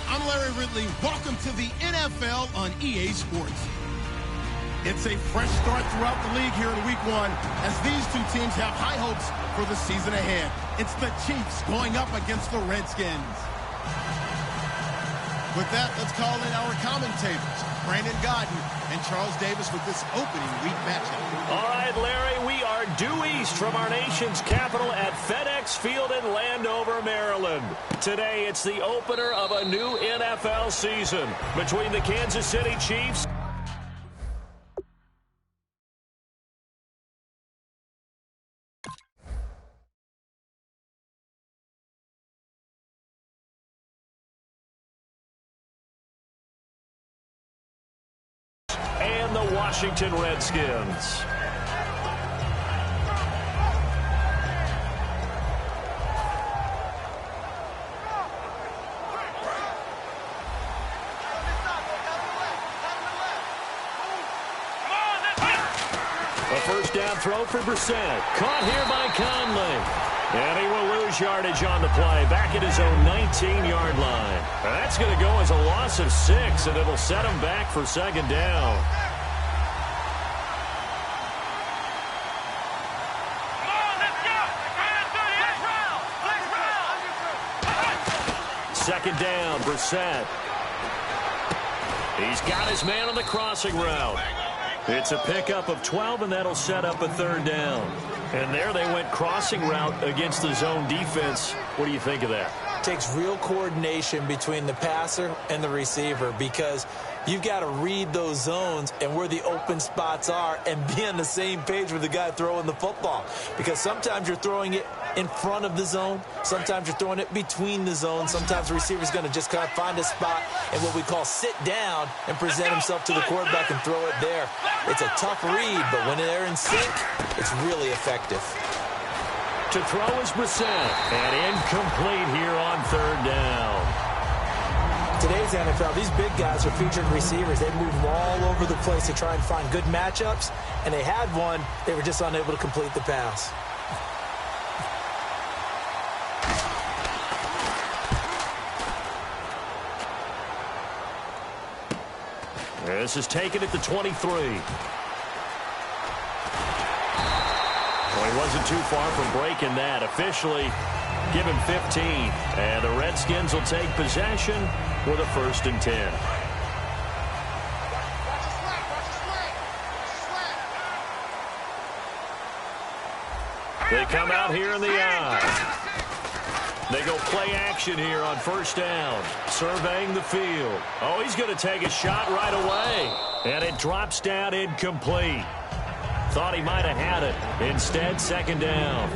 I'm Larry Ridley. Welcome to the NFL on EA Sports. It's a fresh start throughout the league here in Week 1 as these two teams have high hopes for the season ahead. It's the Chiefs going up against the Redskins. With that, let's call in our commentators, Brandon Godden and Charles Davis, with this opening week matchup. All right, Larry, we are due east from our nation's capital at FedEx Field in Landover, Maryland. Today, it's the opener of a new NFL season between the Kansas City Chiefs and the Washington Redskins. A first down throw for Brissett. Caught here by Conley. And he will lose yardage on the play. Back at his own 19-yard line. That's going to go as a loss of 6, and it'll set him back for second down. Second down, Brissett. He's got his man on the crossing route. It's a pickup of 12, and that'll set up a third down. And there they went crossing route against the zone defense. What do you think of that? Takes real coordination between the passer and the receiver, because you've got to read those zones and where the open spots are and be on the same page with the guy throwing the football. Because sometimes you're throwing it in front of the zone. Sometimes you're throwing it between the zones. Sometimes the receiver's going to just kind of find a spot and what we call sit down and present himself to the quarterback and throw it there. It's a tough read, but when they're in sync, it's really effective. To throw is Brissett, and incomplete here on third down. Today's NFL, these big guys are featured receivers. They move all over the place to try and find good matchups, and they had one. They were just unable to complete the pass. This is taken at the 23. Well, he wasn't too far from breaking that. Officially, give him 15. And the Redskins will take possession with a 1st and 10. They come out here in the eye. They go play action here on first down. Surveying the field. Oh, he's going to take a shot right away. And it drops down incomplete. Thought he might have had it. Instead, second down.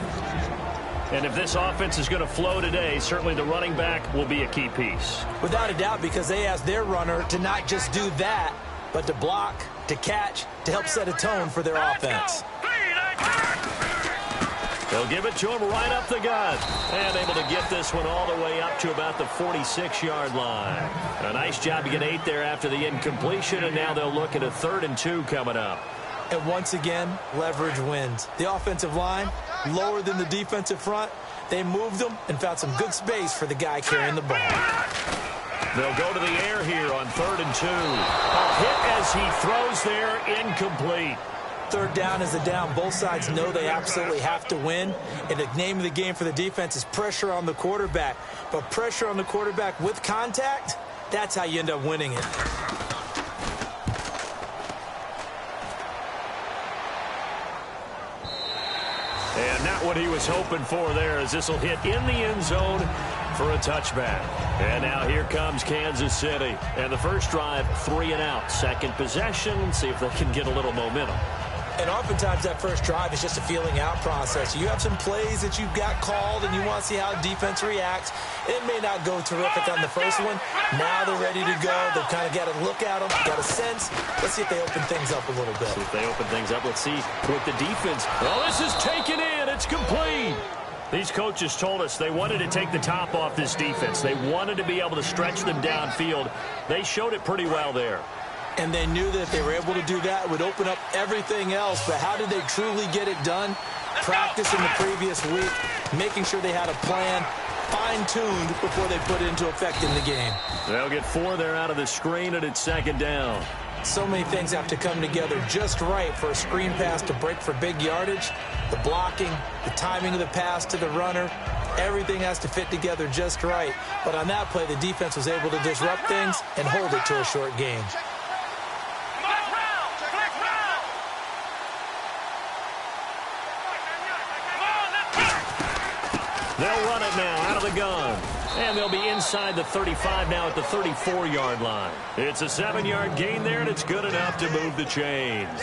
And if this offense is going to flow today, certainly the running back will be a key piece. Without a doubt, because they asked their runner to not just do that, but to block, to catch, to help set a tone for their offense. They'll give it to him right up the gut. And able to get this one all the way up to about the 46-yard line. A nice job to get 8 there after the incompletion, and now they'll look at a 3rd and 2 coming up. And once again, leverage wins. The offensive line, lower than the defensive front. They moved them and found some good space for the guy carrying the ball. They'll go to the air here on 3rd and 2. A hit as he throws there, incomplete. Third down is a down. Both sides know they absolutely have to win. And the name of the game for the defense is pressure on the quarterback. But pressure on the quarterback with contact, that's how you end up winning it. And not what he was hoping for there, as this will hit in the end zone for a touchback. And now here comes Kansas City. And the first drive, 3 and out. Second possession, see if they can get a little momentum. And oftentimes that first drive is just a feeling out process. You have some plays that you've got called and you want to see how defense reacts. It may not go terrific on the first one. Now they're ready to go. They've kind of got to look at them, got a sense. Let's see if they open things up a little bit. See if they open things up. Let's see with the defense. Oh, this is taken in. It's complete. These coaches told us they wanted to take the top off this defense. They wanted to be able to stretch them downfield. They showed it pretty well there. And they knew that if they were able to do that, it would open up everything else. But how did they truly get it done? Practice in the previous week, making sure they had a plan, fine-tuned before they put it into effect in the game. They'll get 4 there out of the screen, and it's second down. So many things have to come together just right for a screen pass to break for big yardage. The blocking, the timing of the pass to the runner, everything has to fit together just right. But on that play, the defense was able to disrupt things and hold it to a short gain. They'll run it now out of the gun. And they'll be inside the 35 now at the 34-yard line. It's a 7-yard gain there, and it's good enough to move the chains.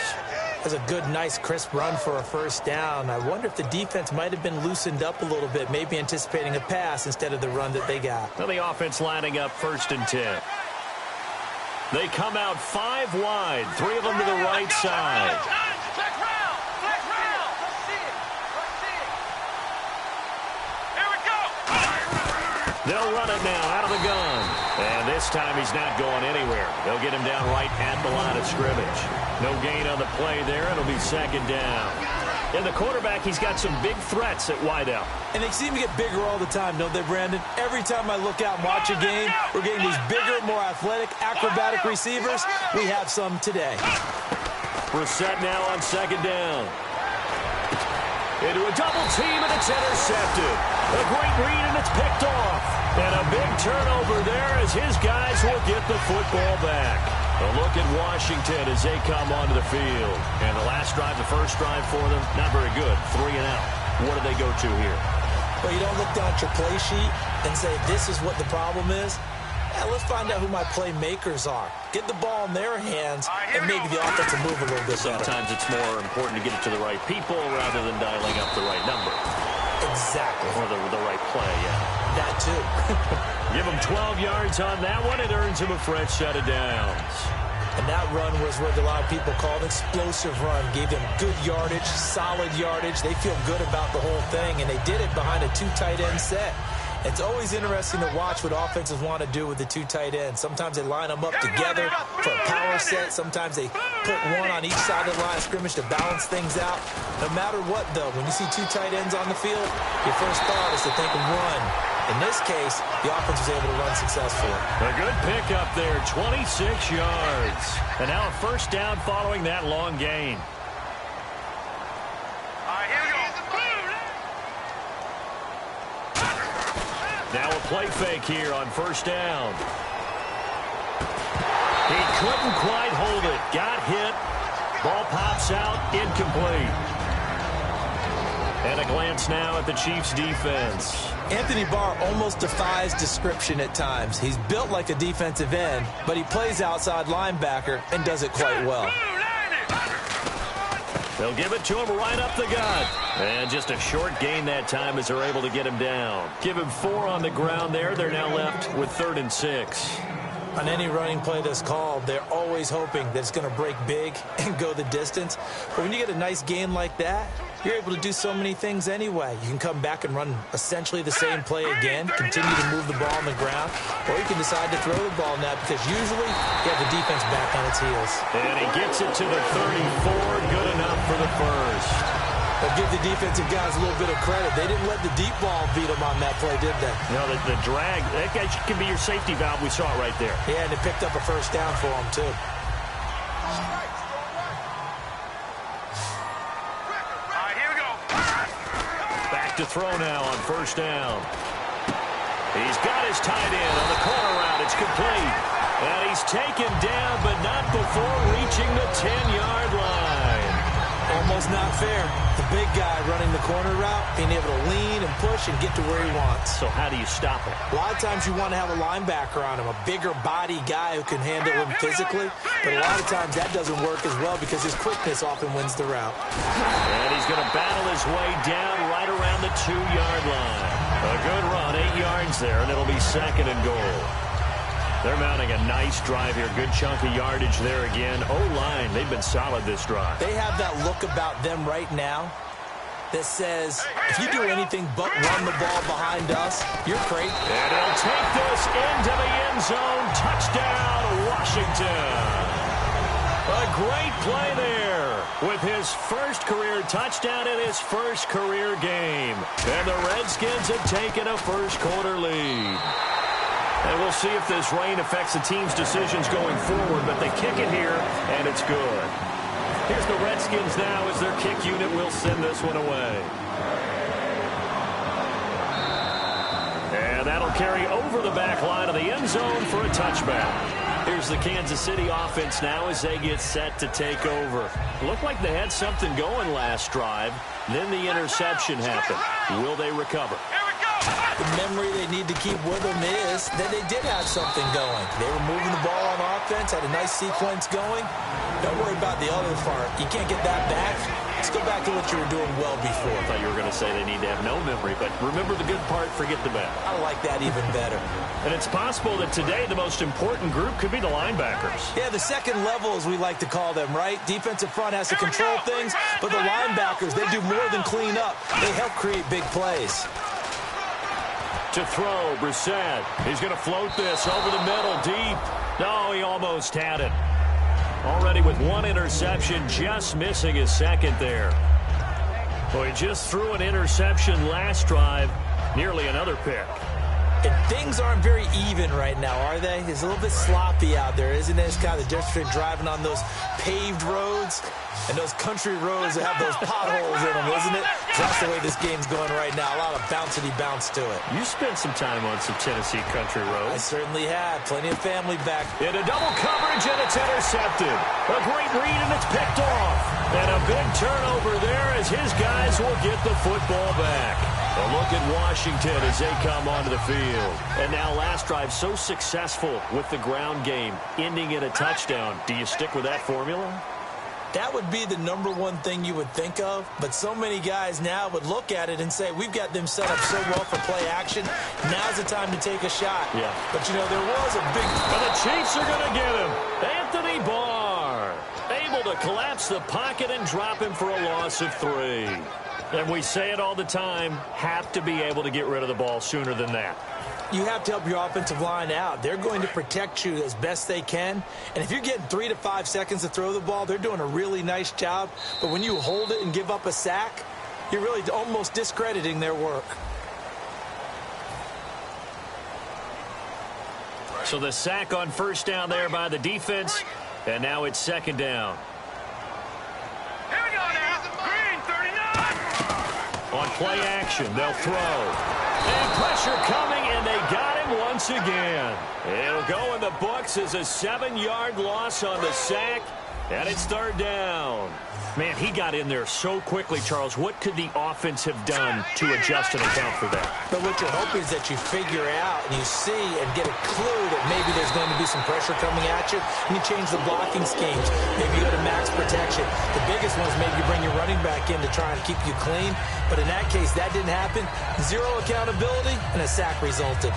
That's a good, nice, crisp run for a first down. I wonder if the defense might have been loosened up a little bit, maybe anticipating a pass instead of the run that they got. Well, the offense lining up 1st and 10. They come out 5 wide, 3 of them to the right side. They'll run it now out of the gun. And this time he's not going anywhere. They'll get him down right at the line of scrimmage. No gain on the play there. It'll be second down. And the quarterback, he's got some big threats at wideout. And they seem to get bigger all the time, don't they, Brandon? Every time I look out and watch a game, we're getting these bigger, more athletic, acrobatic receivers. We have some today. We're set now on second down. Into a double team, and it's intercepted. A great read, and it's picked off. And a big turnover there as his guys will get the football back. A look at Washington as they come onto the field. And the last drive, the first drive for them, not very good. 3 and out. What do they go to here? Well, you don't look down at your play sheet and say, this is what the problem is. Yeah, let's find out who my playmakers are. Get the ball in their hands, and maybe the offense will move a little bit better. Sometimes it's more important to get it to the right people rather than dialing up the right number. Exactly. Or the right play, yeah. That too. Give him 12 yards on that one. It earns him a fresh set of downs. And that run was what a lot of people call an explosive run. Gave them good yardage, solid yardage. They feel good about the whole thing, and they did it behind a 2 tight end set. It's always interesting to watch what offenses want to do with the 2 tight ends. Sometimes they line them up together for a power set. Sometimes they put one on each side of the line of scrimmage to balance things out. No matter what, though, when you see 2 tight ends on the field, your first thought is to think of run. In this case, the offense was able to run successfully. A good pickup there, 26 yards. And now a first down following that long gain. Now a play fake here on first down. He couldn't quite hold it. Got hit. Ball pops out. Incomplete. And a glance now at the Chiefs' defense. Anthony Barr almost defies description at times. He's built like a defensive end, but he plays outside linebacker and does it quite well. They'll give it to him right up the gut. And just a short gain that time as they're able to get him down. Give him 4 on the ground there. They're now left with 3rd and 6. On any running play that's called, they're always hoping that it's going to break big and go the distance. But when you get a nice gain like that, you're able to do so many things anyway. You can come back and run essentially the same play again, continue to move the ball on the ground, or you can decide to throw the ball now because usually you have the defense back on its heels. And he gets it to the 34. Good enough for the first. But give the defensive guys a little bit of credit. They didn't let the deep ball beat them on that play, did they? No, the drag, that guy can be your safety valve. We saw it right there. Yeah, and it picked up a first down for them, too. To throw now on first down. He's got his tight end on the corner route. It's complete. And he's taken down, but not before reaching the 10-yard line. Almost not fair. The big guy running the corner route, being able to lean and push and get to where he wants. So how do you stop him? A lot of times you want to have a linebacker on him, a bigger body guy who can handle him physically. But a lot of times that doesn't work as well because his quickness often wins the route. And he's going to battle his way down right around the 2-yard line. A good run, 8 yards there, and it'll be 2nd and goal. They're mounting a nice drive here. Good chunk of yardage there again. O-line, they've been solid this drive. They have that look about them right now that says, if you do anything but run the ball behind us, you're great. And he'll take this into the end zone. Touchdown, Washington. A A great play there with his first career touchdown in his first career game. And the Redskins have taken a first-quarter lead. And we'll see if this rain affects the team's decisions going forward, but they kick it here, and it's good. Here's the Redskins now as their kick unit will send this one away. And that'll carry over the back line of the end zone for a touchback. Here's the Kansas City offense now as they get set to take over. Looked like they had something going last drive. Then the interception happened. Will they recover? The memory they need to keep with them is that they did have something going. They were moving the ball on offense, had a nice sequence going. Don't worry about the other part. You can't get that back. Let's go back to what you were doing well before. I thought you were going to say they need to have no memory, but remember the good part, forget the bad. I like that even better. And it's possible that today the most important group could be the linebackers. Yeah, the second level, as we like to call them, right? Defensive front has to control things, but the linebackers, they do more than clean up. They help create big plays. To throw, Brissett. He's going to float this over the middle, deep. No, he almost had it. Already with one interception, just missing his second there. Well, he just threw an interception last drive, nearly another pick. And things aren't very even right now, are they? It's a little bit sloppy out there, isn't it? It's kind of the difference between driving on those paved roads and those country roads that have those potholes in them, isn't it? That's the way this game's going right now. A lot of bouncy bounce to it. You spent some time on some Tennessee country roads. I certainly have. Plenty of family back. In a double coverage, and it's intercepted. A great read, and it's picked off. And a big turnover there as his guys will get the football back. A look at Washington as they come onto the field. And now last drive so successful with the ground game, ending in a touchdown. Do you stick with that formula? That would be the number one thing you would think of, but so many guys now would look at it and say, we've got them set up so well for play action. Now's the time to take a shot. Yeah. But, you know, there was a big... And the Chiefs are going to get him. Anthony Barr able to collapse the pocket and drop him for a loss of 3. And we say it all the time, have to be able to get rid of the ball sooner than that. You have to help your offensive line out. They're going to protect you as best they can. And if you're getting 3 to 5 seconds to throw the ball, they're doing a really nice job. But when you hold it and give up a sack, you're really almost discrediting their work. So the sack on first down there by the defense. And now it's second down. Here we go now. Green, 39. On play action, they'll throw. And pressure coming, and they got him once again. It'll go in the books as a 7-yard loss on the sack, and it's third down. Man, he got in there so quickly, Charles. What could the offense have done to adjust and account for that? But what you're hoping is that you figure out and you see and get a clue that maybe there's going to be some pressure coming at you, and you change the blocking schemes. Maybe you go to max protection. The biggest one is maybe you bring your running back in to try and keep you clean. But in that case, that didn't happen. Zero accountability, and a sack resulted.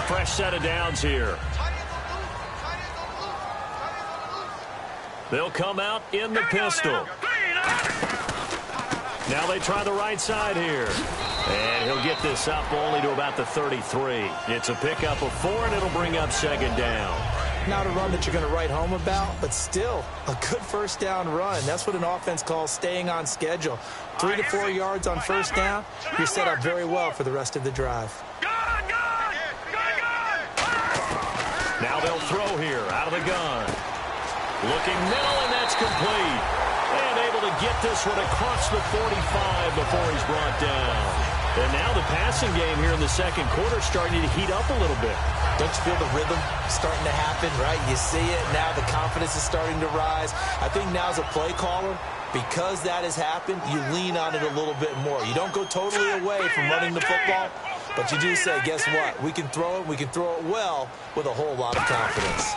Fresh set of downs here. They'll come out in the pistol. Now they try the right side here. And he'll get this up only to about the 33. It's a pickup of 4, and it'll bring up second down. Not a run that you're going to write home about, but still a good first down run. That's what an offense calls staying on schedule. 3 to 4 yards on first down, you're set up very well for the rest of the drive. Now they'll throw here out of the gun. Looking middle, and that's complete. And able to get this one across the 45 before he's brought down. And now the passing game here in the second quarter starting to heat up a little bit. Don't you feel the rhythm starting to happen, right? You see it. Now the confidence is starting to rise. I think now as a play caller, because that has happened, you lean on it a little bit more. You don't go totally away from running the football, but you do say, guess what? We can throw it. We can throw it well with a whole lot of confidence.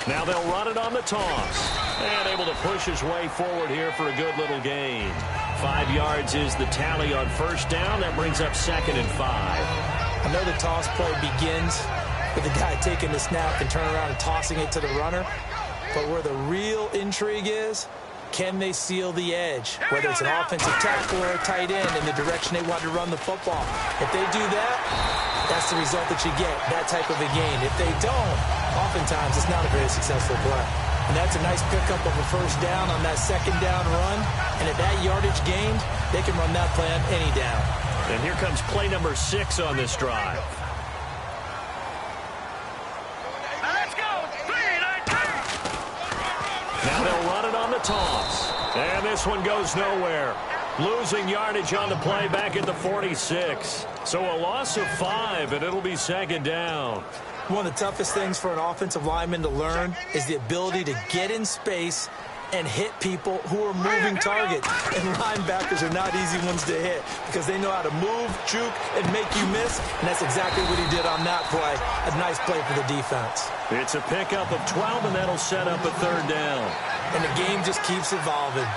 Now they'll run it on the toss. And able to push his way forward here for a good little gain. 5 yards is the tally on first down. That brings up second and 5. I know the toss play begins with the guy taking the snap and turning around and tossing it to the runner. But where the real intrigue is Can they seal the edge, whether it's an offensive tackle or a tight end in the direction they want to run the football? If they do that, that's the result that you get, that type of a gain. If they don't, oftentimes it's not a very successful play. And that's a nice pickup of a first down on that second down run. And at that yardage gained, they can run that play on any down. And here comes play number 6 on this drive. Let's go. 3-9-2. Now they'll run it on the toss. And this one goes nowhere. Losing yardage on the play back at the 46. So a loss of 5, and it'll be second down. One of the toughest things for an offensive lineman to learn is the ability to get in space and hit people who are moving targets. And linebackers are not easy ones to hit because they know how to move, juke, and make you miss. And that's exactly what he did on that play. A nice play for the defense. It's a pickup of 12, and that'll set up a third down. And the game just keeps evolving.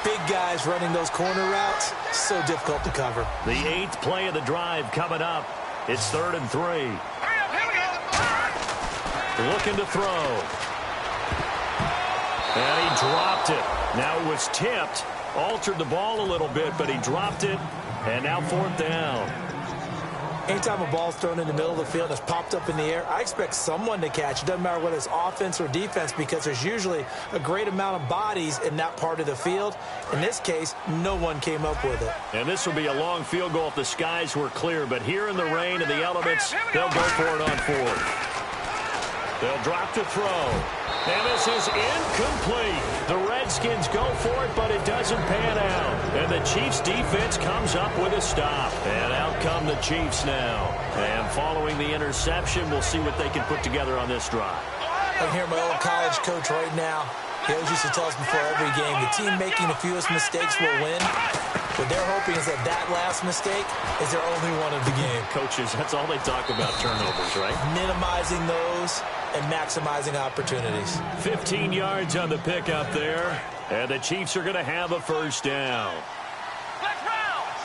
Big guys running those corner routes, so difficult to cover. The 8th play of the drive coming up. It's 3rd and 3. Looking to throw. And he dropped it. Now it was tipped. Altered the ball a little bit, but he dropped it. And now 4th down. Anytime a ball's thrown in the middle of the field and it's popped up in the air, I expect someone to catch. It doesn't matter whether it's offense or defense because there's usually a great amount of bodies in that part of the field. In this case, no one came up with it. And this will be a long field goal if the skies were clear. But here in the rain and the elements, they'll go for it on 4th. They'll drop to throw. And this is incomplete. The Redskins go for it, but it doesn't pan out. And the Chiefs' defense comes up with a stop. And out come the Chiefs now. And following the interception, we'll see what they can put together on this drive. I hear my old college coach right now. He always used to tell us before every game, the team making the fewest mistakes will win. What they're hoping is that that last mistake is their only one of the game. Coaches, that's all they talk about, turnovers, right? Minimizing those and maximizing opportunities. 15 yards on the pickup there. And the Chiefs are going to have a first down.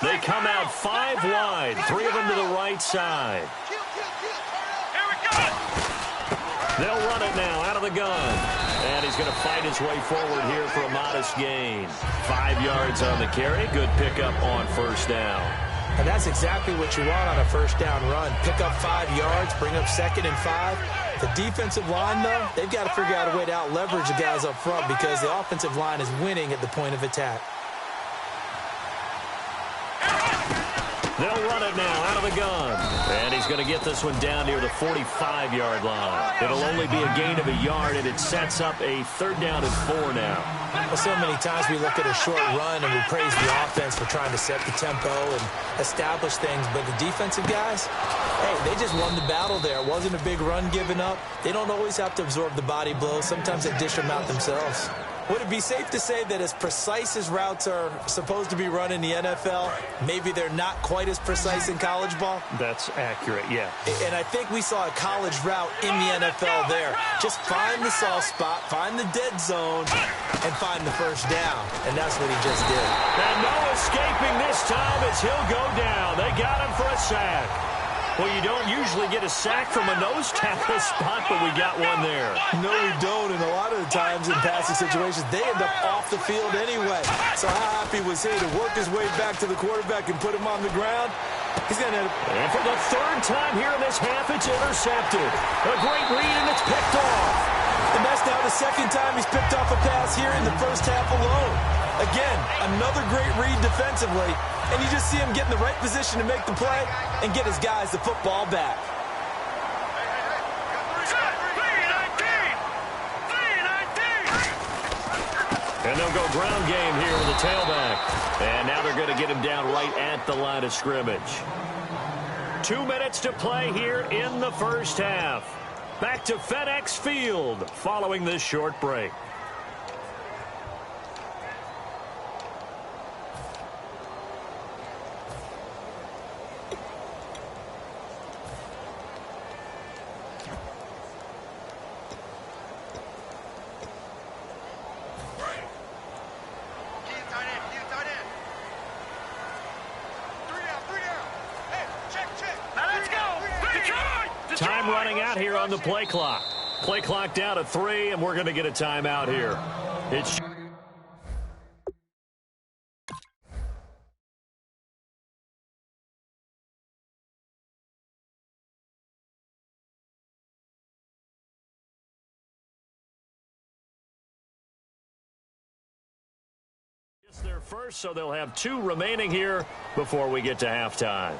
They come out 5 wide, 3 of them to the right side. They'll run it now out of the gun. And he's going to fight his way forward here for a modest gain. 5 yards on the carry. Good pickup on first down. And that's exactly what you want on a first down run. Pick up 5 yards, bring up 2nd and 5. The defensive line, though, they've got to figure out a way to out-leverage the guys up front because the offensive line is winning at the point of attack. They'll run it now out of the gun. And he's going to get this one down near the 45-yard line. It'll only be a gain of a yard, and it sets up a 3rd down and 4 now. Well, so many times we look at a short run and we praise the offense for trying to set the tempo and establish things. But the defensive guys, hey, they just won the battle there. It wasn't a big run given up. They don't always have to absorb the body blows. Sometimes they dish them out themselves. Would it be safe to say that as precise as routes are supposed to be run in the NFL, maybe they're not quite as precise in college ball? That's accurate, yeah. And I think we saw a college route in the NFL there. Just find the soft spot, find the dead zone, and find the first down. And that's what he just did. And no escaping this time as he'll go down. They got him for a sack. Well, you don't usually get a sack from a nose tackle spot, but we got one there. No, we don't. And a lot of the times in passing situations, they end up off the field anyway. So how happy was he to work his way back to the quarterback and put him on the ground? He's going to... And for the 3rd time here in this half, it's intercepted. A great read, and it's picked off. And that's now the 2nd time he's picked off a pass here in the first half alone. Again, another great read defensively. And you just see him get in the right position to make the play and get his guys the football back. And they'll go ground game here with the tailback. And now they're going to get him down right at the line of scrimmage. 2 minutes to play here in the first half. Back to FedEx Field following this short break. Time running out here on the play clock. Play clock down to 3, and we're going to get a timeout here. It's It's their first, so they'll have 2 remaining here before we get to halftime.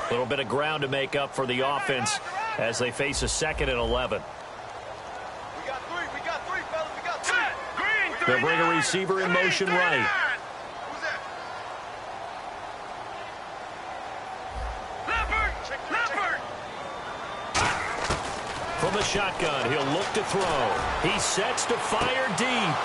A little bit of ground to make up for the offense as they face a 2nd and 11. We got 3, fellas, we got 3. They'll bring a receiver in motion right. Who's that? Leopard! From the shotgun, he'll look to throw. He sets to fire deep.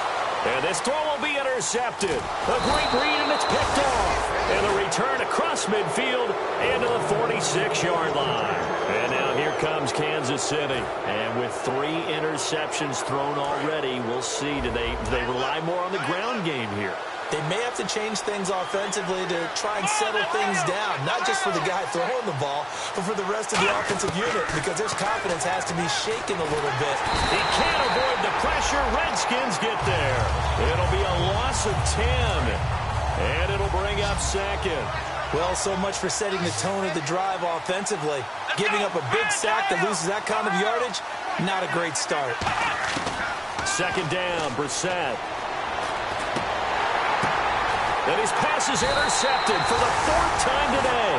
And this throw will be intercepted. A great read, and it's picked off. And the return across midfield and to the 46-yard line. And now here comes Kansas City. And with 3 interceptions thrown already, we'll see. Do they rely more on the ground game here? They may have to change things offensively to try and settle things down, not just for the guy throwing the ball, but for the rest of the offensive unit, because their confidence has to be shaken a little bit. He can't avoid the pressure. Redskins get there. It'll be a loss of 10, and it'll bring up 2nd. Well, so much for setting the tone of the drive offensively. Giving up a big sack that loses that kind of yardage, not a great start. 2nd down, Brissett. And his pass is intercepted for the 4th time today.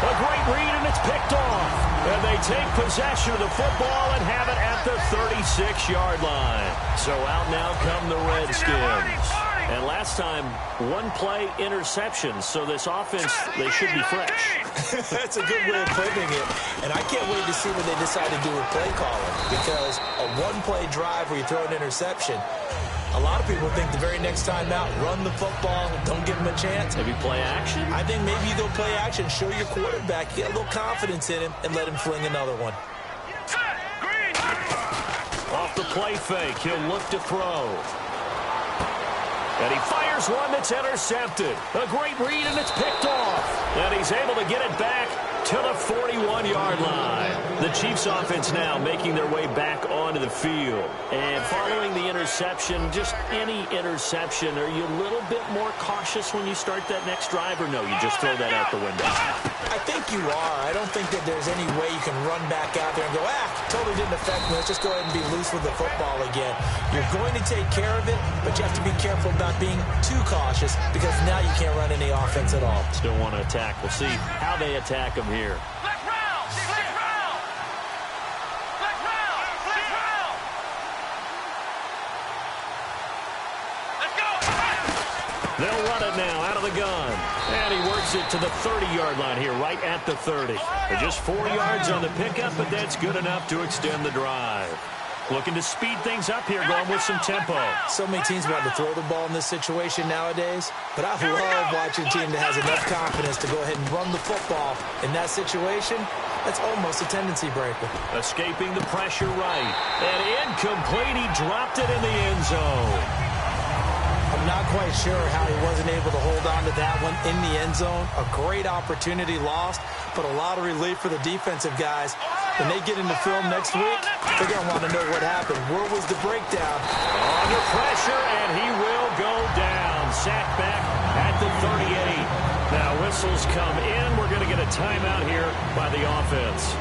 A great read, and it's picked off. And they take possession of the football and have it at the 36-yard line. So out now come the Redskins. And last time, 1-play interception. So this offense, they should be fresh. That's a good way of putting it. And I can't wait to see what they decide to do with play calling. Because a 1-play drive where you throw an interception, a lot of people think the very next time out, run the football, don't give him a chance. Maybe play action? I think maybe you go play action, show your quarterback, get a little confidence in him, and let him fling another one. Off the play fake, he'll look to throw. And he fires one that's intercepted. A great read, and it's picked off. And he's able to get it back to the 41-yard line. The Chiefs offense now making their way back onto the field. And following the interception, just any interception, are you a little bit more cautious when you start that next drive, or no, you just throw that out the window? I think you are. I don't think that there's any way you can run back out there and go, totally didn't affect me. Let's just go ahead and be loose with the football again. You're going to take care of it, but you have to be careful about being too cautious, because now you can't run any offense at all. Still want to attack. We'll see how they attack him here. They'll run it now out of the gun. And he works it to the 30-yard line here, right at the 30. They're just 4 yards on the pickup, but that's good enough to extend the drive. Looking to speed things up here, going with some tempo. So many teams want to throw the ball in this situation nowadays, but I love watching a team that has enough confidence to go ahead and run the football. In that situation, that's almost a tendency breaker. Escaping the pressure right. And incomplete. He dropped it in the end zone. I'm not quite sure how he wasn't able to hold on to that one in the end zone. A great opportunity lost, but a lot of relief for the defensive guys. When they get into film next week, they're going to want to know what happened. Where was the breakdown? Under pressure, and he will go down. Sacked back at the 38. Now whistles come in. We're going to get a timeout here by the offense.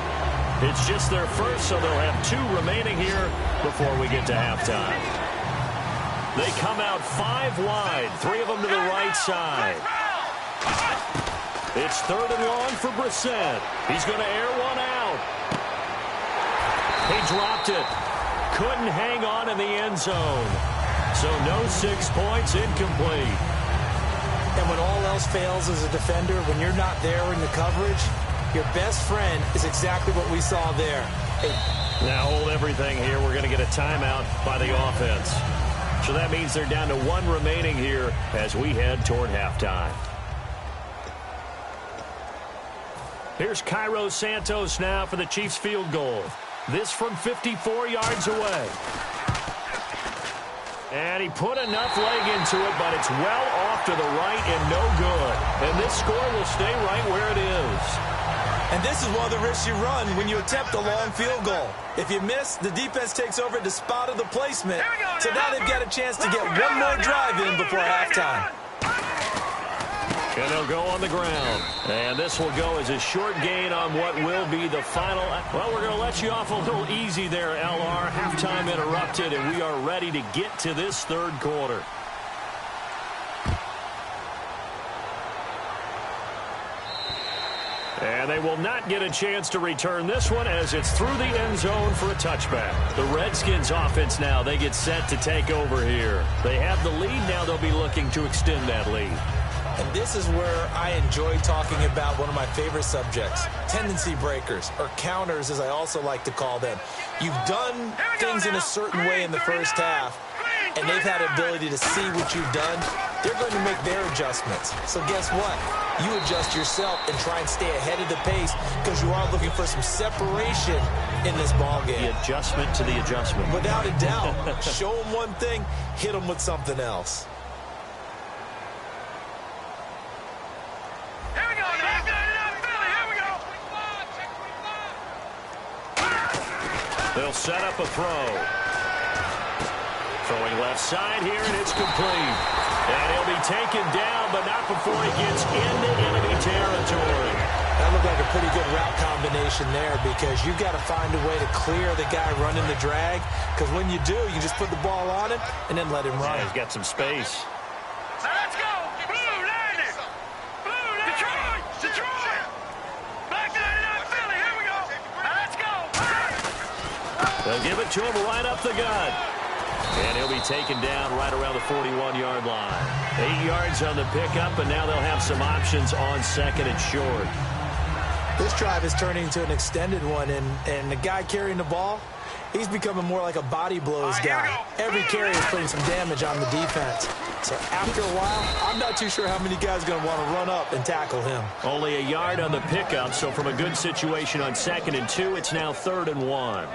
It's just their first, so they'll have 2 remaining here before we get to halftime. They come out 5 wide, 3 of them to the right side. It's 3rd and long for Brissett. He's going to air one out. He dropped it. Couldn't hang on in the end zone. So no 6 points, incomplete. And when all else fails as a defender, when you're not there in the coverage, your best friend is exactly what we saw there. Now hold everything here. We're going to get a timeout by the offense. So that means they're down to 1 remaining here as we head toward halftime. Here's Cairo Santos now for the Chiefs field goal. This from 54 yards away. And he put enough leg into it, but it's well off to the right and no good. And this score will stay right where it is. And this is one of the risks you run when you attempt a long field goal. If you miss, the defense takes over at the spot of the placement. So now they've got a chance to get one more drive in before halftime. And they'll go on the ground. And this will go as a short gain on what will be the final. Well, we're going to let you off a little easy there, LR. Halftime interrupted, and we are ready to get to this 3rd quarter. And they will not get a chance to return this one as it's through the end zone for a touchback. The Redskins offense now, they get set to take over here. They have the lead. Now they'll be looking to extend that lead. And this is where I enjoy talking about one of my favorite subjects, tendency breakers, or counters as I also like to call them. You've done things in a certain way in the first half, and they've had the ability to see what you've done. They're going to make their adjustments. So guess what? You adjust yourself and try and stay ahead of the pace because you are looking for some separation in this ball game. The adjustment to the adjustment. Without a doubt. Show them one thing, hit them with something else. Here we go, Philly, here we go. They'll set up a throw. Throwing left side here, and it's complete. And he'll be taken down, but not before he gets into enemy territory. That looked like a pretty good route combination there because you've got to find a way to clear the guy running the drag because when you do, you just put the ball on him and then let him run. Yeah, he's got some space. Now let's go. Blue, landing. Blue, landing. Detroit. Back 99, Philly, here we go. Now let's go. They'll give it to him right up the gut. And he'll be taken down right around the 41-yard line. 8 yards on the pickup, and now they'll have some options on second and short. This drive is turning into an extended one, and the guy carrying the ball, he's becoming more like a body blows guy. Every carry is putting some damage on the defense. So after a while, I'm not too sure how many guys are going to want to run up and tackle him. Only a yard on the pickup, so from a good situation on 2nd and 2, it's now 3rd and 1.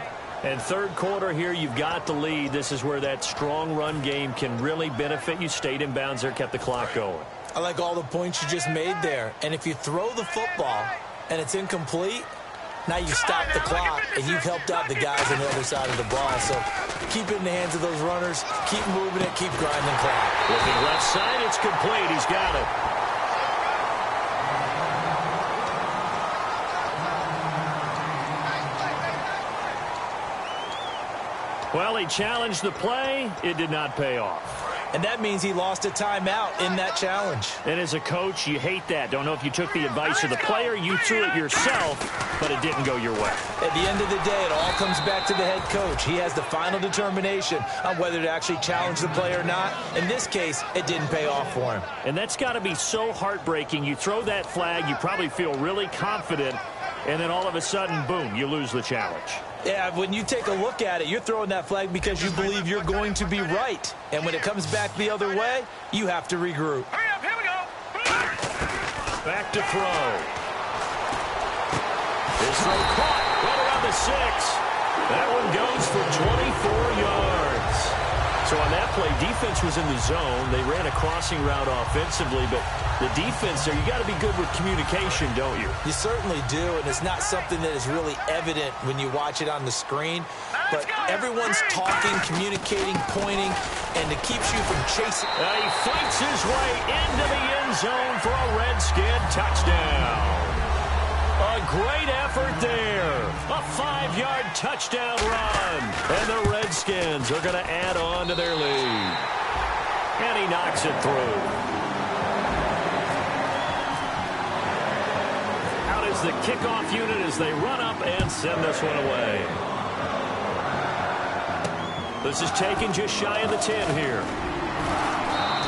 And third quarter here, you've got the lead. This is where that strong run game can really benefit you. Stayed in bounds there, kept the clock going. I like all the points you just made there. And if you throw the football and it's incomplete, now you stop the clock and you've helped out the guys on the other side of the ball. So keep it in the hands of those runners. Keep moving it. Keep grinding the clock. Looking left side, it's complete. He's got it. Well, he challenged the play. It did not pay off. And that means he lost a timeout in that challenge. And as a coach, you hate that. Don't know if you took the advice of the player, you threw it yourself, but it didn't go your way. At the end of the day, it all comes back to the head coach. He has the final determination on whether to actually challenge the play or not. In this case, it didn't pay off for him. And that's got to be so heartbreaking. You throw that flag, you probably feel really confident, and then all of a sudden, boom, you lose the challenge. Yeah, when you take a look at it, you're throwing that flag because you believe you're going to be right. And when it comes back the other way, you have to regroup. Hurry up, here we go. Back to throw. His throw caught right around the 6. That one goes for 24 yards. So on that play, defense was in the zone. They ran a crossing route offensively, but the defense there, you got to be good with communication, don't you? You certainly do, and it's not something that is really evident when you watch it on the screen. But everyone's talking, communicating, pointing, and it keeps you from chasing. He fights his way into the end zone for a Redskin touchdown. A great effort there. A 5-yard touchdown run. And the Redskins are going to add on to their lead. And he knocks it through. Out is the kickoff unit as they run up and send this one away. This is taken just shy of the 10 here.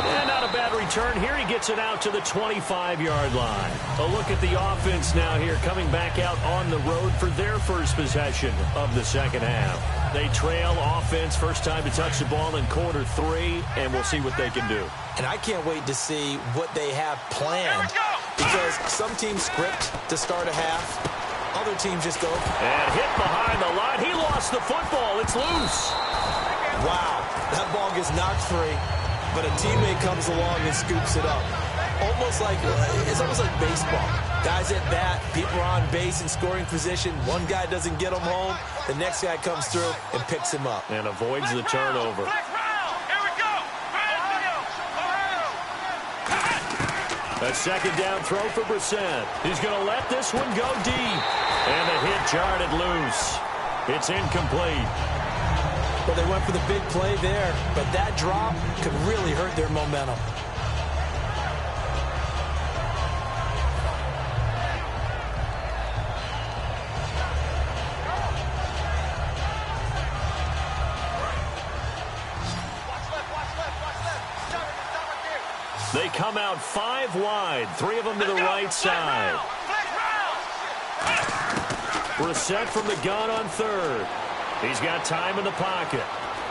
And not a bad return here. He gets it out to the 25-yard line. A look at the offense now here, coming back out on the road for their first possession of the second half. They trail offense, first time to touch the ball in quarter 3, and we'll see what they can do. And I can't wait to see what they have planned, because some teams script to start a half. Other teams just go. And hit behind the line. He lost the football. It's loose. Wow, that ball gets knocked free. But a teammate comes along and scoops it up. It's almost like baseball. Guys at bat, people are on base in scoring position. One guy doesn't get him home. The next guy comes through and picks him up. And avoids the turnover. A second down throw for Brissett. He's going to let this one go deep. And the hit jarred it loose. It's incomplete. Well, they went for the big play there, but that drop could really hurt their momentum. They come out 5 wide, 3 of them to the right side. Brissett from the gun on third. He's got time in the pocket.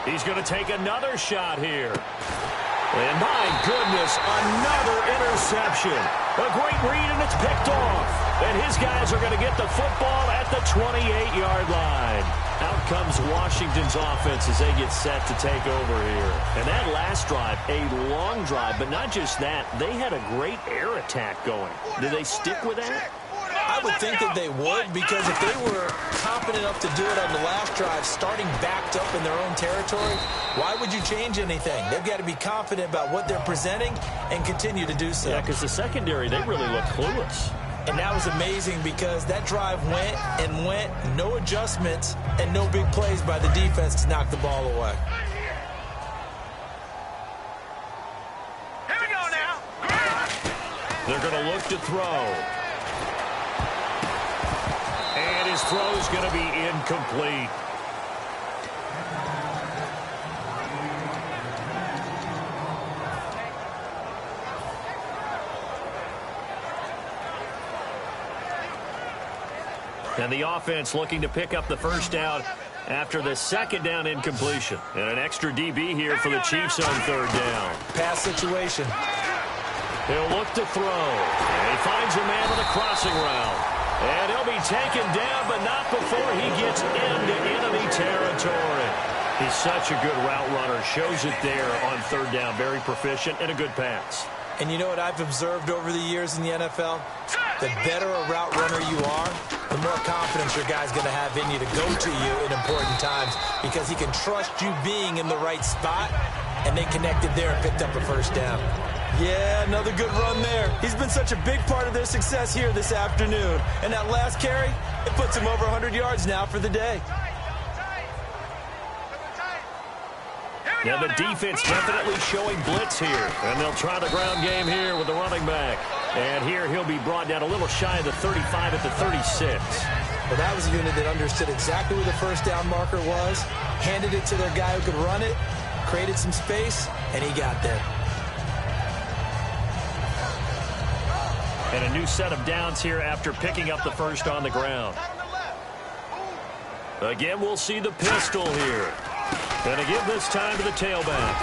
He's going to take another shot here. And my goodness, another interception. A great read, and it's picked off. And his guys are going to get the football at the 28-yard line. Out comes Washington's offense as they get set to take over here. And that last drive, a long drive, but not just that. They had a great air attack going. Did they stick with that? I would think that they would, because if they were confident enough to do it on the last drive, starting backed up in their own territory, why would you change anything? They've got to be confident about what they're presenting and continue to do so. Yeah, because the secondary, they really look clueless. And that was amazing because that drive went and went, no adjustments, and no big plays by the defense to knock the ball away. Here we go now. They're going to look to throw. And his throw's going to be incomplete. And the offense looking to pick up the first down after the second down incompletion. And an extra DB here for the Chiefs on third down. Pass situation. He'll look to throw. And he finds a man on the crossing route. And he'll be taken down, but not before he gets into enemy territory. He's such a good route runner. Shows it there on third down. Very proficient and a good pass. And you know what I've observed over the years in the NFL? The better a route runner you are, the more confidence your guy's going to have in you to go to you in important times, because he can trust you being in the right spot, and they connected there and picked up a first down. Yeah, another good run there. He's been such a big part of their success here this afternoon. And that last carry, it puts him over 100 yards now for the day. Yeah, the defense definitely showing blitz here. And they'll try the ground game here with the running back. And here he'll be brought down a little shy of the 35 at the 36. Well, that was a unit that understood exactly where the first down marker was, handed it to their guy who could run it, created some space, and he got there. And a new set of downs here after picking up the first on the ground. Again, we'll see the pistol here. And again this time to the tailback.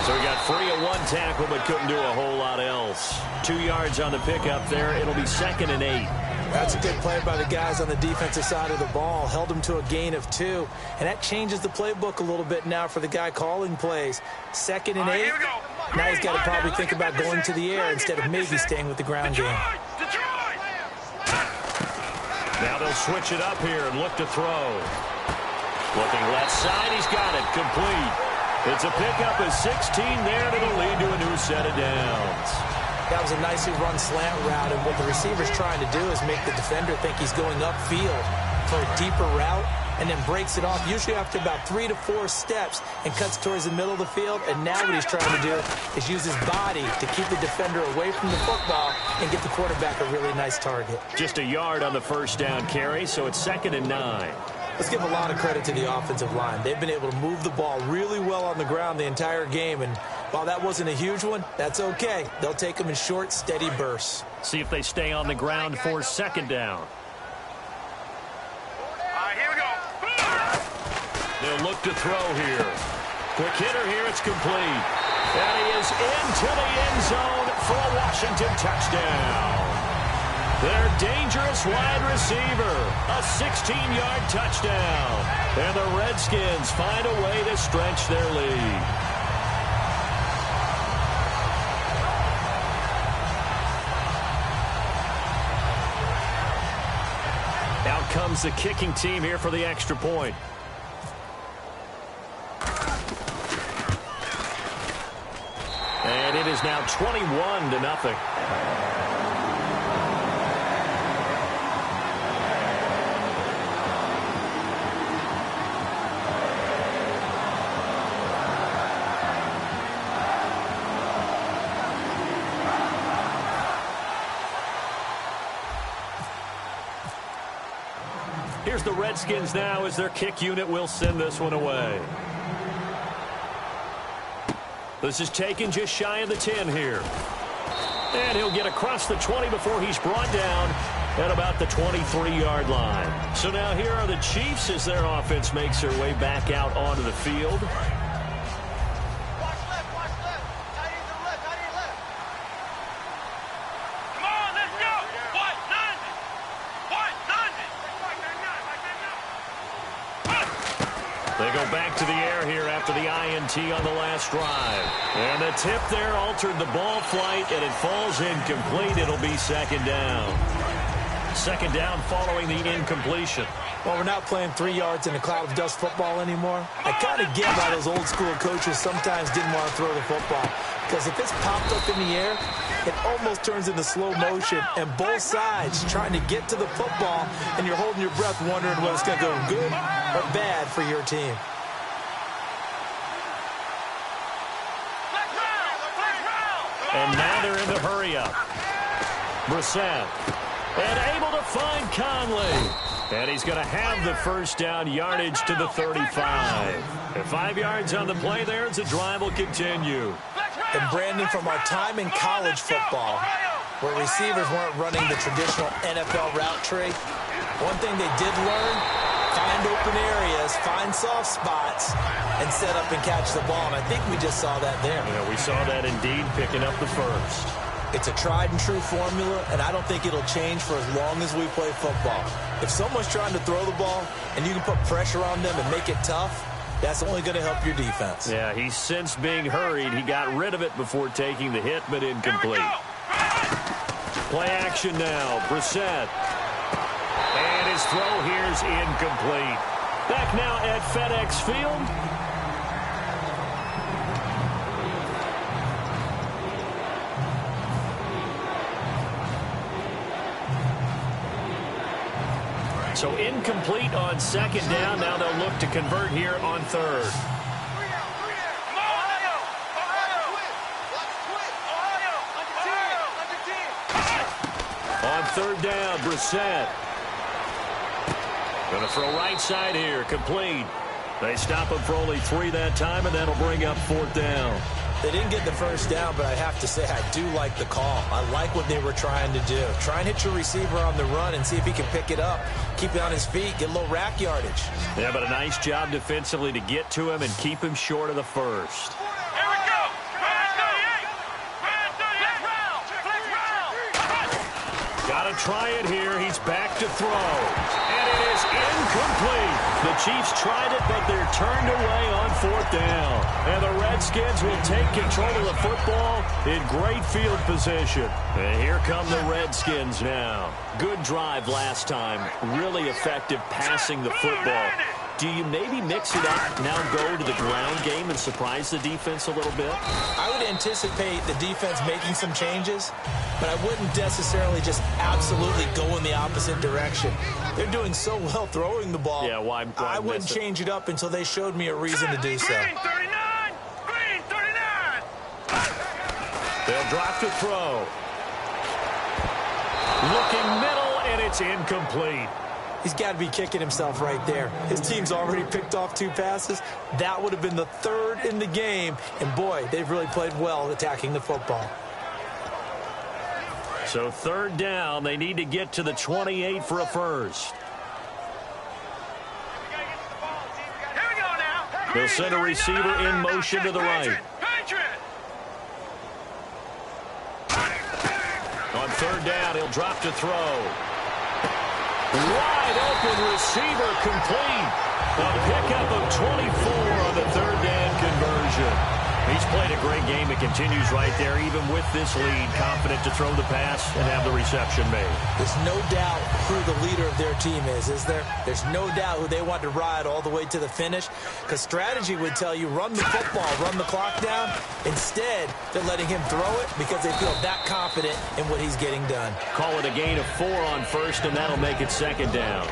So he got free of one tackle but couldn't do a whole lot else. 2 yards on the pickup there. It'll be 2nd and 8. That's a good play by the guys on the defensive side of the ball. Held him to a gain of 2. And that changes the playbook a little bit now for the guy calling plays. 2nd and 8. Now he's got to probably think about going to the air instead of maybe staying with the ground game. Now they'll switch it up here and look to throw. Looking left side, he's got it. Complete. It's a pickup of 16 there, and it'll lead to a new set of downs. That was a nicely run slant route, and what the receiver's trying to do is make the defender think he's going upfield for a deeper route, and then breaks it off, usually after about 3 to 4 steps, and cuts towards the middle of the field. And now what he's trying to do is use his body to keep the defender away from the football and get the quarterback a really nice target. Just a yard on the first down carry, so it's 2nd and 9. Let's give a lot of credit to the offensive line. They've been able to move the ball really well on the ground the entire game, and while that wasn't a huge one, that's okay. They'll take them in short, steady bursts. See if they stay on the ground for 2nd down. Here we go. They'll look to throw here. Quick hitter here, it's complete. And he is into the end zone for a Washington touchdown. Their dangerous wide receiver, a 16-yard touchdown. And the Redskins find a way to stretch their lead. Out comes the kicking team here for the extra point. And it is now 21-0. Here's the Redskins now as their kick unit will send this one away. This is taken just shy of the 10 here. And he'll get across the 20 before he's brought down at about the 23-yard line. So now here are the Chiefs as their offense makes their way back out onto the field. They go back to the air here after the INT on the last drive. And the tip there altered the ball flight, and it falls incomplete. It'll be second down. Second down following the incompletion. Well, we're not playing 3 yards in a cloud of dust football anymore. I kind of get why those old school coaches sometimes didn't want to throw the football. Because if it's popped up in the air, it almost turns into slow motion. And both sides trying to get to the football, and you're holding your breath wondering whether it's going to go good or bad for your team. And now they're in the hurry-up. Brissett. And able to find Conley. And he's going to have the first down, yardage to the 35. And 5 yards on the play there as the drive will continue. And Brandon, from our time in college football, where receivers weren't running the traditional NFL route tree, one thing they did learn, find open areas, find soft spots, and set up and catch the ball. And I think we just saw that there. Yeah, we saw that indeed, picking up the first. It's a tried-and-true formula, and I don't think it'll change for as long as we play football. If someone's trying to throw the ball and you can put pressure on them and make it tough, that's only going to help your defense. Yeah, he's since being hurried. He got rid of it before taking the hit, but incomplete. Play action now. Brissett. And his throw here's incomplete. Back now at FedEx Field. So incomplete on second down. Now they'll look to convert here on third. On third down, Brissett. Going to throw right side here, complete. They stop him for only 3 that time, and that'll bring up fourth down. They didn't get the first down, but I have to say I do like the call. I like what they were trying to do. Try and hit your receiver on the run and see if he can pick it up, keep it on his feet, get a little rack yardage. Yeah, but a nice job defensively to get to him and keep him short of the first. Here we go. Got to try it here. He's back to throw. And it is incomplete. The Chiefs tried it, but they're turned away on fourth down. And the Redskins will take control of the football in great field position. And here come the Redskins now. Good drive last time. Really effective passing the football. Do you maybe mix it up, now go to the ground game and surprise the defense a little bit? I would anticipate the defense making some changes, but I wouldn't necessarily just absolutely go in the opposite direction. They're doing so well throwing the ball. Yeah, why I wouldn't change it up until they showed me a reason to do so. Green 39! Green 39! They'll drop to throw. Looking middle, and it's incomplete. He's got to be kicking himself right there. His team's already picked off 2 passes. That would have been the 3rd in the game. And, boy, they've really played well attacking the football. So third down, they need to get to the 28 for a first. Here we go now. They'll send a receiver in motion to the right. On third down, he'll drop to throw. Wide open receiver complete. A pickup of 24 on the third down conversion. He's played a great game. It continues right there, even with this lead, confident to throw the pass and have the reception made. There's no doubt who the leader of their team is there? There's no doubt who they want to ride all the way to the finish, because strategy would tell you run the football, run the clock down. Instead, they're letting him throw it because they feel that confident in what he's getting done. Call it a gain of 4 on first, and that'll make it second down.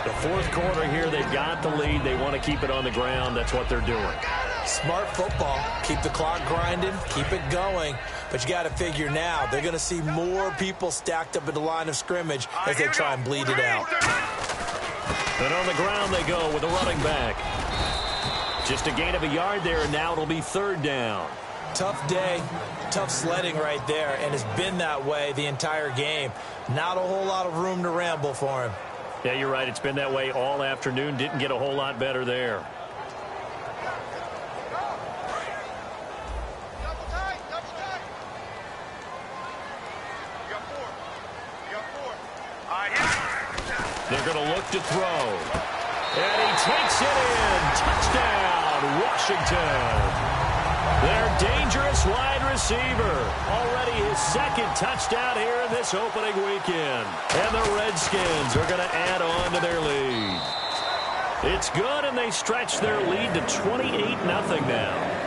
The fourth quarter here, they've got the lead. They want to keep it on the ground. That's what they're doing. Smart football. Keep the clock grinding. Keep it going. But you got to figure now, they're going to see more people stacked up at the line of scrimmage as they try and bleed it out. And on the ground they go with a running back. Just a gain of a yard there, and now it'll be third down. Tough day, tough sledding right there, and it's been that way the entire game. Not a whole lot of room to ramble for him. Yeah, you're right. It's been that way all afternoon. Didn't get a whole lot better there. They're going to look to throw. And he takes it in. Touchdown, Washington. Their dangerous wide receiver. Already his second touchdown here in this opening weekend. And the Redskins are going to add on to their lead. It's good, and they stretch their lead to 28-0 now.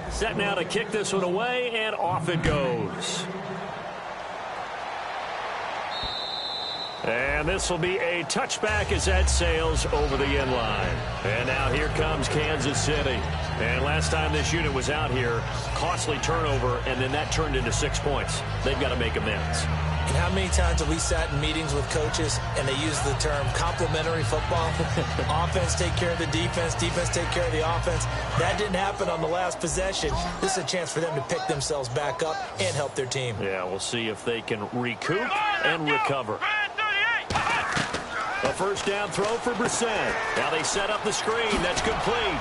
Set now to kick this one away, and off it goes. And this will be a touchback as that sails over the end line. And now here comes Kansas City. And last time this unit was out here, costly turnover, and then that turned into 6 points. They've got to make amends. And how many times have we sat in meetings with coaches and they use the term complementary football? Offense take care of the defense, defense take care of the offense. That didn't happen on the last possession. This is a chance for them to pick themselves back up and help their team. Yeah, we'll see if they can recoup and recover. A first down throw for Brissett. Now they set up the screen. That's complete.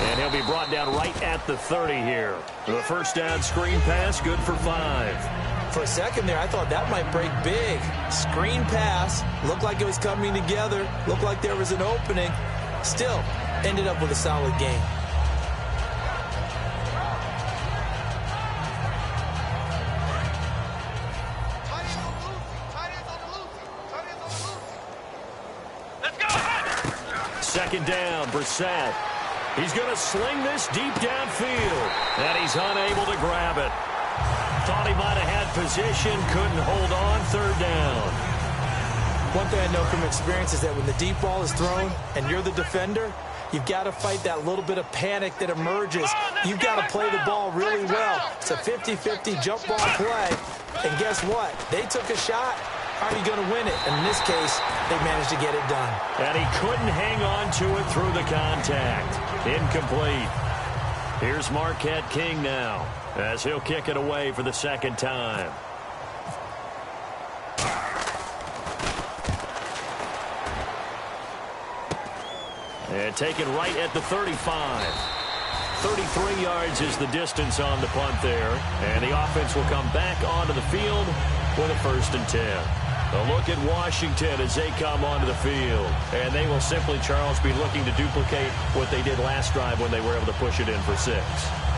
And he'll be brought down right at the 30 here. The first down screen pass, good for 5. For a second there, I thought that might break big. Screen pass, looked like it was coming together, looked like there was an opening. Still, ended up with a solid game. Second down, Brissett. He's going to sling this deep downfield, and he's unable to grab it. Thought he might have had position, couldn't hold on, third down. One thing I know from experience is that when the deep ball is thrown and you're the defender, you've got to fight that little bit of panic that emerges. You've got to play the ball really well. It's a 50-50 jump ball play, and guess what? They took a shot. How are you going to win it? And in this case, they managed to get it done. And he couldn't hang on to it through the contact. Incomplete. Here's Marquette King now, as he'll kick it away for the second time. And taken right at the 35. 33 yards is the distance on the punt there. And the offense will come back onto the field with a 1st and 10. A look at Washington as they come onto the field. And they will simply, Charles, be looking to duplicate what they did last drive when they were able to push it in for 6.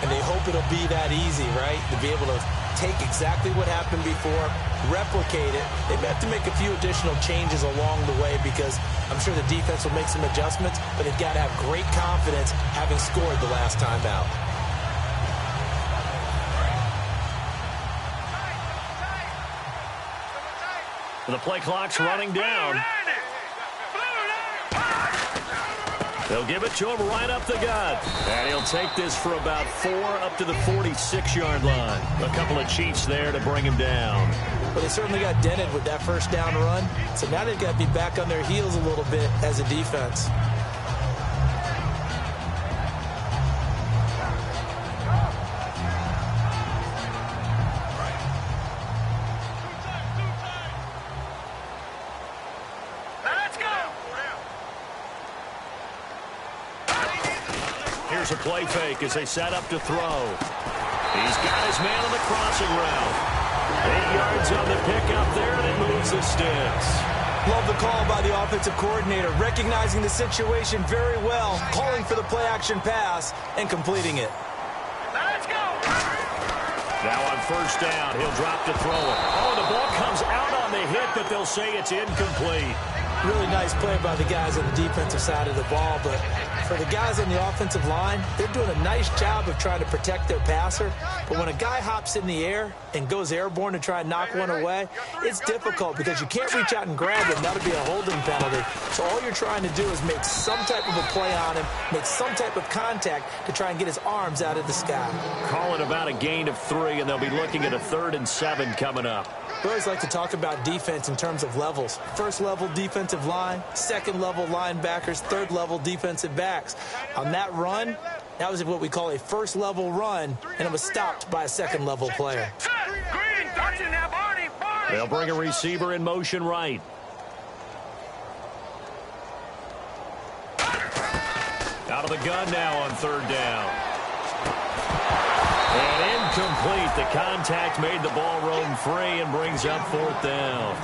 And they hope it'll be that easy, right? To be able to take exactly what happened before, replicate it. They may have to make a few additional changes along the way because I'm sure the defense will make some adjustments, but they've got to have great confidence having scored the last time out. The play clock's running down. They'll give it to him right up the gut. And he'll take this for about 4 up to the 46-yard line. A couple of cheats there to bring him down. Well, they certainly got dented with that first down run. So now they've got to be back on their heels a little bit as a defense. Here's a play fake as they set up to throw. He's got his man on the crossing route. 8 yards on the pickup there, and it moves the sticks. Love the call by the offensive coordinator, recognizing the situation very well, calling for the play-action pass, and completing it. Let's go! Now on first down, he'll drop to throw it. Oh, the ball comes out on the hit, but they'll say it's incomplete. Really nice play by the guys on the defensive side of the ball, but For the guys on the offensive line, they're doing a nice job of trying to protect their passer. But when a guy hops in the air and goes airborne to try and knock one away, it's difficult because you can't reach out and grab it, and that'll be a holding penalty. So all you're trying to do is make some type of a play on him, make some type of contact to try and get his arms out of the sky. Call it about a gain of 3, and they'll be looking at a 3rd and 7 coming up. We always like to talk about defense in terms of levels. First level defensive line, second level linebackers, third level defensive backs. On that run, that was what we call a first level run, and it was stopped by a second level player. They'll bring a receiver in motion right. Out of the gun now on 3rd down. And incomplete. The contact made the ball roam free and brings up 4th down.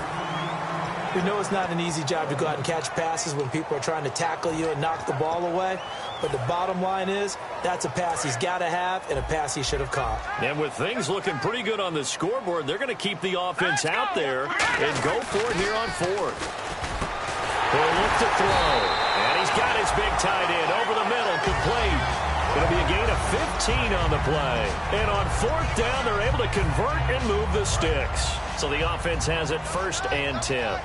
We know it's not an easy job to go out and catch passes when people are trying to tackle you and knock the ball away. But the bottom line is, that's a pass he's got to have and a pass he should have caught. And with things looking pretty good on the scoreboard, they're going to keep the offense out there and go for it here on 4th. He'll look to throw. And he's got his big tight end over the middle, complete. It'll be a gain of 15 on the play. And on 4th down, they're able to convert and move the sticks. So the offense has it 1st and 10.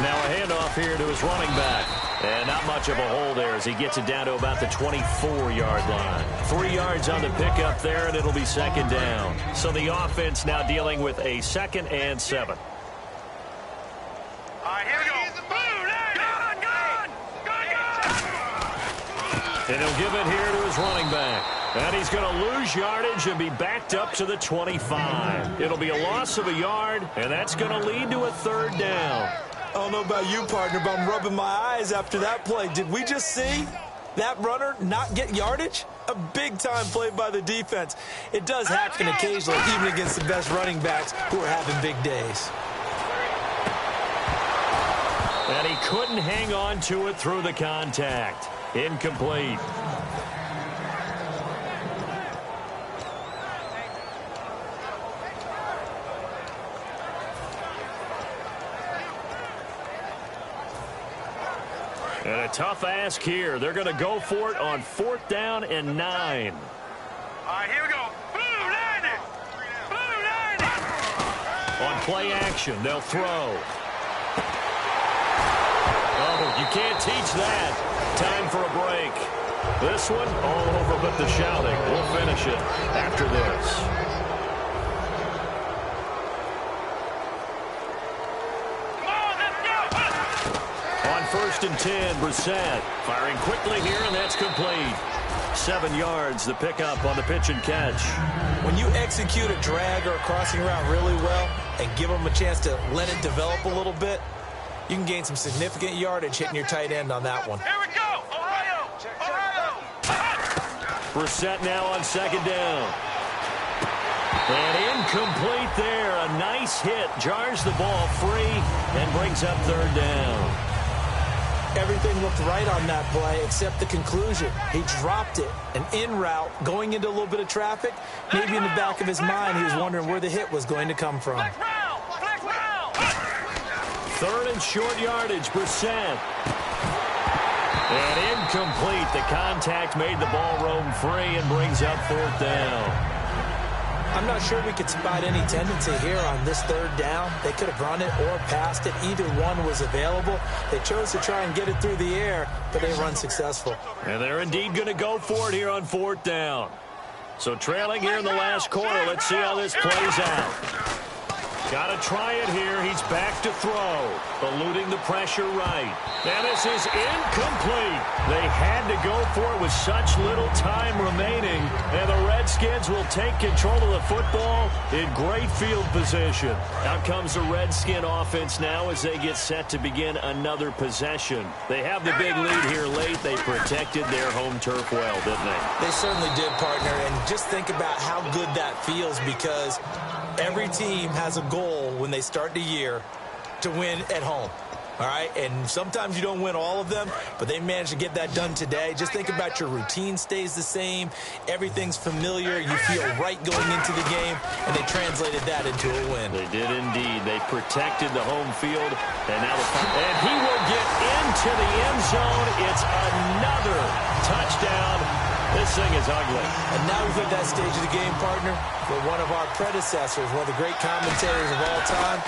Now a handoff here to his running back. And not much of a hole there as he gets it down to about the 24-yard line. 3 yards on the pickup there, and it'll be 2nd down. So the offense now dealing with a 2nd and 7. All right, here we go. And he'll give it here to his running back. And he's going to lose yardage and be backed up to the 25. It'll be a loss of a yard, and that's going to lead to a 3rd down. I don't know about you, partner, but I'm rubbing my eyes after that play. Did we just see that runner not get yardage? A big-time play by the defense. It does happen occasionally, even against the best running backs who are having big days. And he couldn't hang on to it through the contact. Incomplete. And a tough ask here. They're going to go for it on 4th down and 9. All right, here we go. Blue line it. Blue line it. On play action, they'll throw. Oh, you can't teach that. Time for a break. This one, all over but the shouting. We'll finish it after this. On 1st and 10, Brissett firing quickly here, and that's complete. 7 yards, the pickup on the pitch and catch. When you execute a drag or a crossing route really well and give them a chance to let it develop a little bit, you can gain some significant yardage hitting your tight end on that one. Here we go. Ohio. Ohio. Brissett now on 2nd down. And incomplete there. A nice hit. Jars the ball free and brings up 3rd down. Everything looked right on that play except the conclusion. He dropped it. An in route going into a little bit of traffic. Maybe in the back of his mind he was wondering where the hit was going to come from. 3rd and short yardage, Brissett. And incomplete. The contact made the ball roam free and brings up 4th down. I'm not sure we could spot any tendency here on this 3rd down. They could have run it or passed it. Either one was available. They chose to try and get it through the air, but they run successful. And they're indeed going to go for it here on 4th down. So trailing here in the last quarter. Let's see how this plays out. Got to try it here. He's back to throw. Eluding the pressure right. And this is incomplete. They had to go for it with such little time remaining. And the Redskins will take control of the football in great field position. Out comes the Redskin offense now as they get set to begin another possession. They have the big lead here late. They protected their home turf well, didn't they? They certainly did, partner. And just think about how good that feels because every team has a goal when they start the year to win at home. All right, and sometimes you don't win all of them, but they managed to get that done today. Just think about your routine stays the same. Everything's familiar. You feel right going into the game, and they translated that into a win. They did indeed. They protected the home field, and he will get into the end zone. It's another touchdown. This thing is ugly. And now we've hit that stage of the game, partner, where one of our predecessors, one of the great commentators of all time,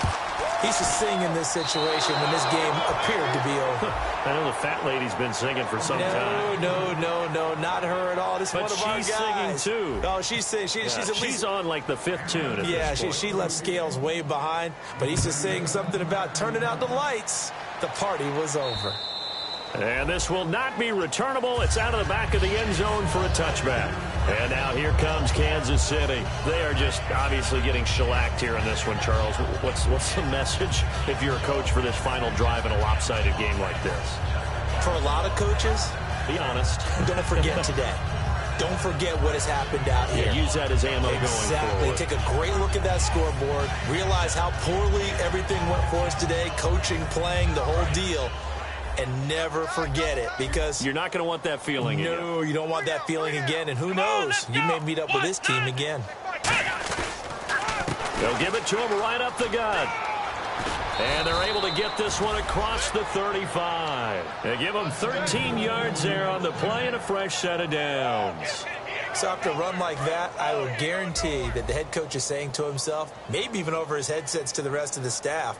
he used to sing in this situation when this game appeared to be over. I know the fat lady's been singing for some time. No, not her at all. This is one of our guys. She's singing, too. Oh, she's singing. She's on, like, the 5th tune at this point. She left Scales way behind, but he used to sing something about turning out the lights. The party was over. And this will not be returnable. It's out of the back of the end zone for a touchback. And now here comes Kansas City. They are just obviously getting shellacked here in this one, Charles. What's the message if you're a coach for this final drive in a lopsided game like this? For a lot of coaches, be honest. Don't forget today. Don't forget what has happened out here. Use that as ammo going forward. Take a great look at that scoreboard. Realize how poorly everything went for us today. Coaching, playing, the whole deal. And never forget it, because you're not going to want that feeling again. No, you don't want that feeling again. And who knows? You may meet up with this team again. They'll give it to him right up the gut. And they're able to get this one across the 35. They give him 13 yards there on the play and a fresh set of downs. So after a run like that, I would guarantee that the head coach is saying to himself, maybe even over his headsets to the rest of the staff,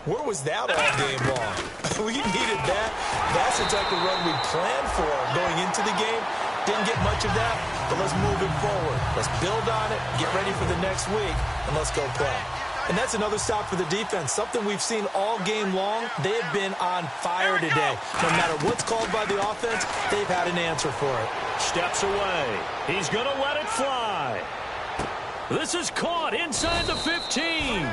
where was that all game long? We needed that. That's the type of run we planned for going into the game. Didn't get much of that, but let's move it forward. Let's build on it, get ready for the next week, and let's go play. And that's another stop for the defense, something we've seen all game long. They have been on fire today. No matter what's called by the offense, they've had an answer for it. Steps away. He's going to let it fly. This is caught inside the 15.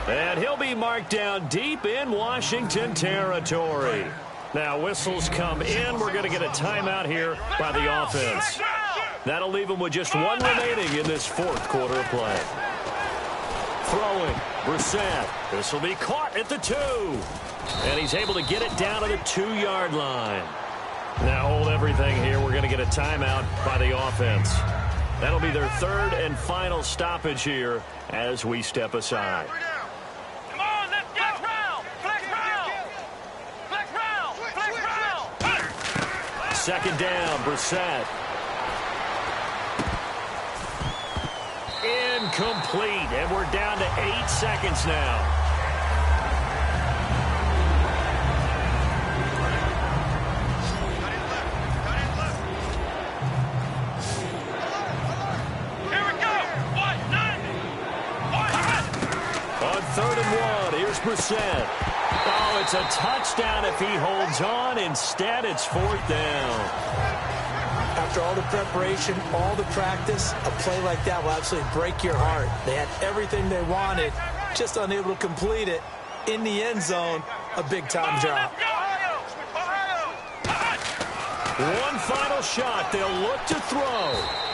And he'll be marked down deep in Washington territory. Now whistles come in. We're going to get a timeout here by the offense. That'll leave them with just one remaining in this fourth quarter of play. Throwing, Brissett. This will be caught at the 2. And he's able to get it down to the 2-yard line. Now hold everything here. We're going to get a timeout by the offense. That'll be their third and final stoppage here as we step aside. Come on, let's get round. Flex round. Flex round. Flex round. Second down, Brissett. Incomplete, and we're down to 8 seconds now. Third and 1. Here's Brissett. Oh, it's a touchdown if he holds on. Instead, it's fourth down. After all the preparation, all the practice, a play like that will absolutely break your heart. They had everything they wanted, just unable to complete it. In the end zone, a big-time drop. One final shot. They'll look to throw.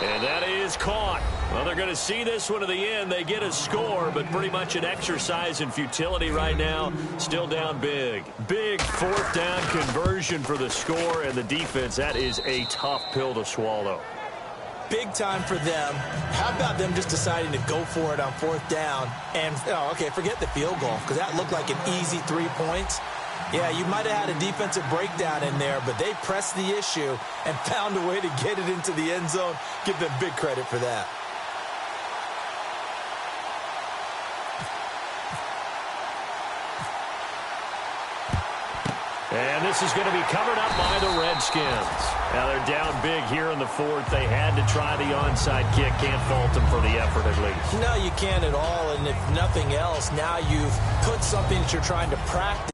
And that is caught. Well, they're going to see this one to the end. They get a score, but pretty much an exercise in futility right now. Still down big. Big fourth down conversion for the score, and the defense, that is a tough pill to swallow. Big time for them. How about them just deciding to go for it on fourth down? And, forget the field goal, because that looked like an easy 3 points. Yeah, you might have had a defensive breakdown in there, but they pressed the issue and found a way to get it into the end zone. Give them big credit for that. And this is going to be covered up by the Redskins. Now they're down big here in the fourth. They had to try the onside kick. Can't fault them for the effort at least. No, you can't at all. And if nothing else, now you've put something that you're trying to practice.